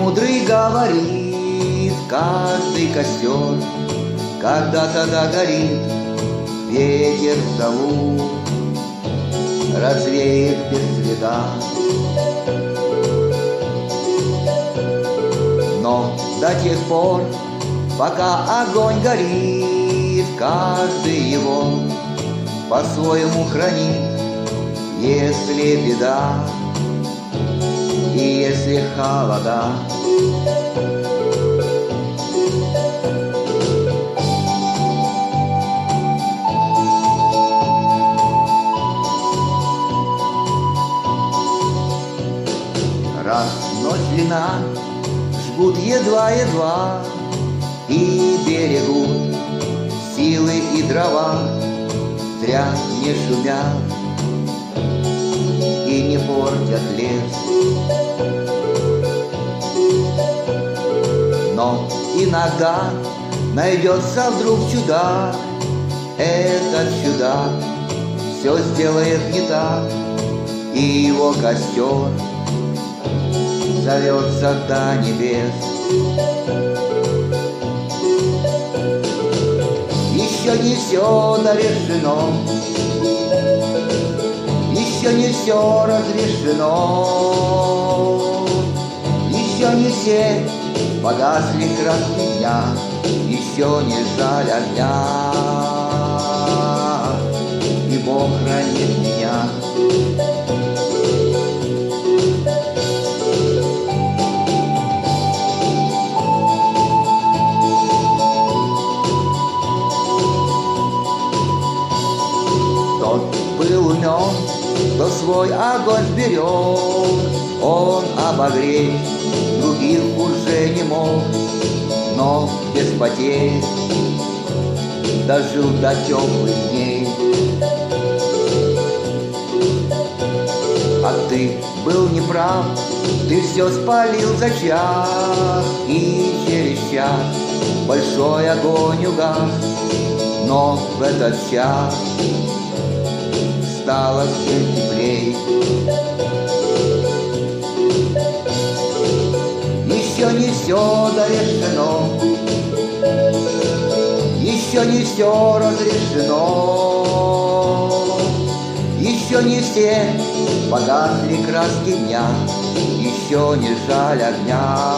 Мудрый говорит, каждый костер когда-то догорит, ветер зову развеет без следа. Но до тех пор, пока огонь горит, каждый его по-своему хранит. Если беда и если холода, раз ночь длина, жгут едва-едва и берегут силы и дрова, зря не шумят и не портят лес. Но иногда найдется вдруг чудак, этот чудак все сделает не так, и его костер зовется до небес. Еще не все дорешено, еще не все разрешено, еще не все погасли краски дня, еще не жаль огня, и Бог хранит меня. Тот был умен, кто свой огонь сберег, он обогреть других уже не мог, но без потерь дожил до теплых дней. А ты был неправ, ты все спалил за час, и через час большой огонь угас, но в этот час стало всем теплей. Еще не все дорешено, еще не все разрешено, еще не все погасли краски дня, еще не жаль огня,